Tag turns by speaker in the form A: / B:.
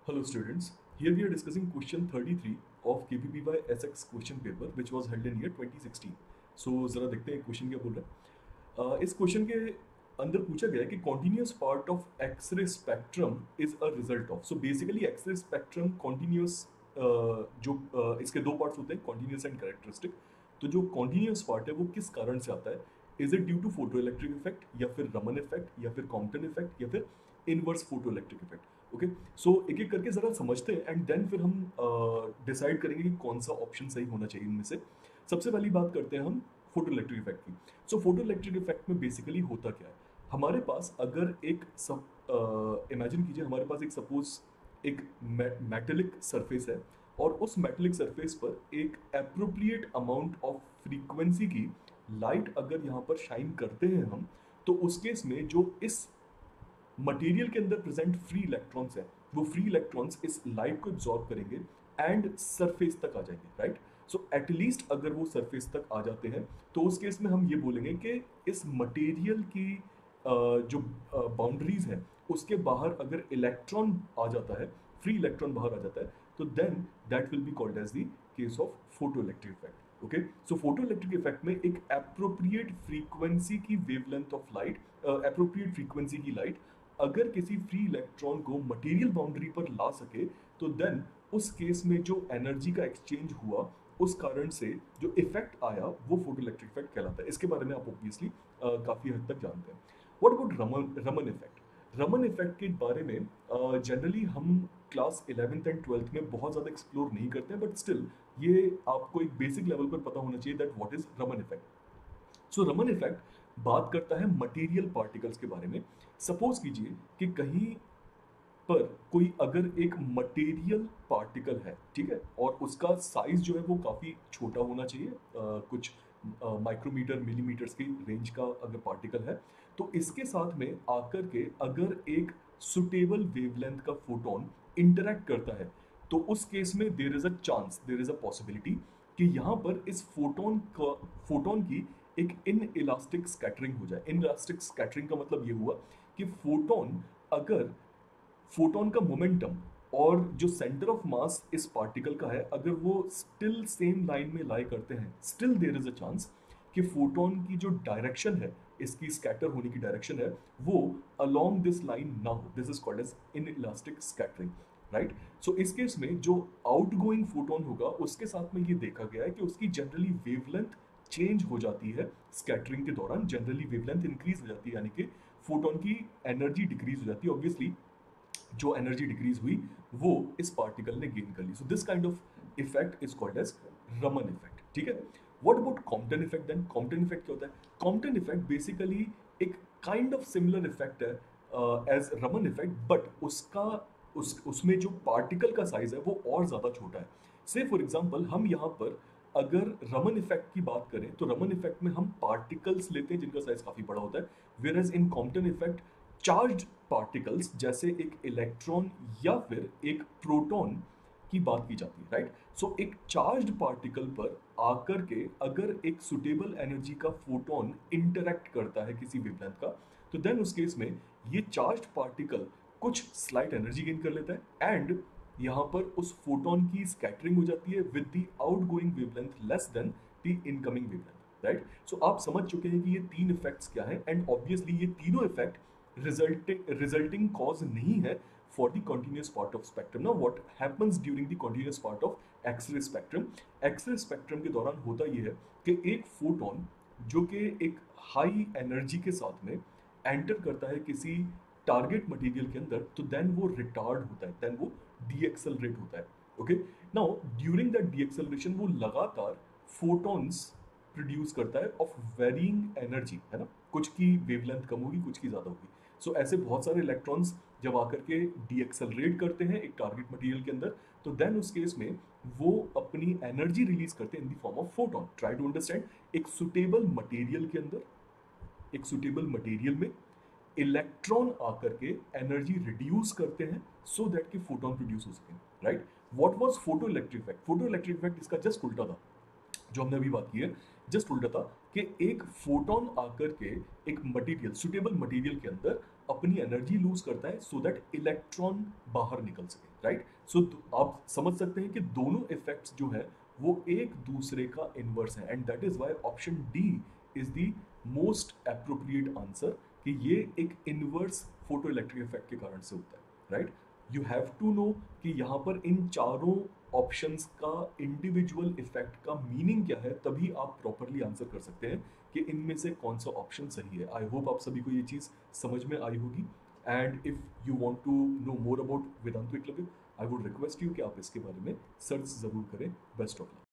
A: Hello students, here we are discussing question 33 of KPPY SX question paper which was held in year 2016. So जरा देखते हैं question क्या बोल रहा है। इस क्वेश्चन के अंदर पूछा गया है कि continuous part of X ray spectrum is a result of. So basically X ray spectrum continuous इसके दो पार्ट्स होते हैं, कॉन्टिन्यूस एंड कैरेक्टरिस्टिक। तो जो कॉन्टिन्यूस पार्ट है वो किस कारण से आता है? Is it due to photo electric effect या फिर रमन इफेक्ट या फिर कॉम्पटन इफेक्ट या फिर inverse photo electric effect? Okay, so एक एक करके जरा समझते हैं एंड देन फिर हम डिसाइड करेंगे कि कौन सा ऑप्शन सही होना चाहिए इनमें से। सबसे पहली बात करते हैं हम फोटो इलेक्ट्रिक इफेक्ट की। सो फोटो इलेक्ट्रिक इफेक्ट में बेसिकली होता क्या है? हमारे पास अगर एक सब इमेजिन कीजिए, हमारे पास एक सपोज एक मेटेलिक सरफेस है और उस मेटेलिक सरफेस पर एक अप्रोप्रिएट अमाउंट ऑफ फ्रीक्वेंसी की लाइट अगर यहाँ पर शाइन करते हैं हम, तो उस केस में जो इस मटेरियल के अंदर प्रेजेंट फ्री इलेक्ट्रॉन्स है वो फ्री इलेक्ट्रॉन्स इस लाइट को एब्जॉर्ब करेंगे एंड सरफेस तक आ जाएंगे, राइट? सो एटलीस्ट अगर वो सरफेस तक आ जाते हैं तो उस केस में हम ये बोलेंगे कि इस मटेरियल की जो बाउंड्रीज है उसके बाहर अगर इलेक्ट्रॉन आ जाता है, फ्री इलेक्ट्रॉन बाहर आ जाता है, तो then that will be called as the case of photo electric effect. Okay, so photo electric effect में एक अप्रोप्रिएट फ्रीक्वेंसी की wavelength of light, appropriate frequency की लाइट अगर किसी फ्री इलेक्ट्रॉन को मटेरियल बाउंड्री पर ला सके, तो देन उस केस में जो एनर्जी का एक्सचेंज हुआ उस कारण से जो इफेक्ट आया वो फोटो इलेक्ट्रिक इफेक्ट कहलाता है। इसके बारे में आप ऑब्वियसली काफी हद तक जानते हैं। What about Raman effect? Raman effect के बारे में जनरली हम क्लास 11th एंड 12th में बहुत ज़्यादा एक्सप्लोर नहीं करते हैं, बट स्टिल ये आपको एक बेसिक लेवल पर पता होना चाहिए that what is Raman effect. So Raman effect बात करता है मटेरियल पार्टिकल्स के बारे में। सपोज कीजिए कि कहीं पर कोई अगर एक मटेरियल पार्टिकल है, ठीक है, और उसका साइज जो है वो काफ़ी छोटा होना चाहिए, कुछ माइक्रोमीटर मिलीमीटर्स की रेंज का अगर पार्टिकल है, तो इसके साथ में आकर के अगर एक सुटेबल वेवलेंथ का फोटोन इंटरेक्ट करता है, तो उस केस में there is a chance, there is a possibility कि यहाँ पर इस फोटोन की एक इन इलास्टिक स्कैटरिंग हो जाए। इन इलास्टिक स्कैटरिंग का मतलब ये हुआ कि फोटोन का मोमेंटम और जो सेंटर ऑफ मास इस पार्टिकल का है, अगर वो स्टिल सेम लाइन में लाई करते हैं, still there is a chance कि फोटोन की जो डायरेक्शन है, इसकी स्कैटर होने की डायरेक्शन है, वो अलोंग दिस लाइन ना हो। This is called as inelastic scattering, right? So इस केस में जो आउट गोइंग फोटोन होगा उसके साथ में ये देखा गया है कि उसकी जनरली वेवलेंथ चेंज हो जाती है स्कैटरिंग के दौरान। जनरली वेवलेंथ इंक्रीज हो जाती है, यानी कि फोटोन की एनर्जी डिक्रीज हो जाती है। ऑब्वियसली जो एनर्जी डिक्रीज हुई वो इस पार्टिकल ने गेन कर ली। So this kind of effect is called as Raman effect, ठीक है? What about Compton effect then? Compton effect क्या होता है? कॉम्पटन इफेक्ट बेसिकली एक काइंड ऑफ सिमिलर इफेक्ट है एज रमन इफेक्ट, बट उसमें जो पार्टिकल का साइज है वो और ज्यादा छोटा है। से फॉर एग्जाम्पल हम यहाँ पर अगर रमन इफेक्ट की बात करें तो रमन इफेक्ट में हम पार्टिकल्स लेते हैं जिनका साइज काफी बड़ा होता है, whereas in Compton effect charged particles जैसे एक इलेक्ट्रॉन या फिर एक प्रोटॉन की बात की जाती है, राइट? सो एक चार्ज्ड पार्टिकल पर आकर के अगर एक सुटेबल एनर्जी का फोटोन इंटरेक्ट करता है किसी वेवलेंथ का, तो देन उस केस में ये चार्ज्ड पार्टिकल कुछ स्लाइट एनर्जी गेन कर लेता है एंड यहाँ पर उस फोटोन की स्कैटरिंग हो जाती है with the outgoing wavelength less than the incoming wavelength, right? So आप समझ चुके हैं कि ये तीन इफेक्ट्स क्या हैं एंड ऑब्वियसली ये तीनों इफेक्ट resulting cause नहीं है for the continuous part of spectrum. Now what happens during the continuous part of X-ray spectrum? X-ray spectrum के दौरान होता ये है कि एक फोटोन जो कि एक हाई एनर्जी के साथ में एंटर करता है किसी टारगेट मटेरियल के अंदर, तो देन वो रिटार्ड होता है, देन वो डीएक्सेलरेट होता है। Okay, now during that deceleration वो लगातार फोटॉन्स प्रोड्यूस करता है ऑफ वेरिंग एनर्जी, है ना? कुछ की वेवलेंथ कम होगी, कुछ की ज़्यादा होगी। सो ऐसे बहुत सारे इलेक्ट्रॉन्स जब आकर के डीएक्सेलरेट करते हैं एक टारगेट मटेरियल के अंदर, तो देन उस केस में वो अपनी एनर्जी रिलीज करते हैं in the form of photon. Try to understand, एक सुटेबल मटेरियल के अंदर, एक सुटेबल मटेरियल में इलेक्ट्रॉन आकर के एनर्जी रिड्यूस करते हैं सो दैट कि फोटोन प्रोड्यूस हो सके, right? What was photo electric effect? Photo electric effect इसका जस्ट उल्टा था जो हमने अभी बात की है। जस्ट उल्टा था कि एक फोटोन आकर के एक मटेरियल, सुटेबल मटेरियल के अंदर अपनी एनर्जी लूज करता है सो दैट इलेक्ट्रॉन बाहर निकल सके, राइट? सो आप समझ सकते हैं कि दोनों इफेक्ट्स जो है वो एक दूसरे का इनवर्स है, and that is why option D is the most appropriate answer, कि ये एक इनवर्स फोटो इलेक्ट्रिक इफेक्ट के कारण से होता है, right? You have to know कि यहाँ पर इन चारों ऑप्शंस का इंडिविजुअल इफेक्ट का मीनिंग क्या है, तभी आप प्रॉपरली आंसर कर सकते हैं कि इनमें से कौन सा ऑप्शन सही है। आई होप आप सभी को ये चीज़ समझ में आई होगी, and if you want to know more about Vedantu Eklavya, I would request you कि आप इसके बारे में सर्च जरूर करें। Best of luck.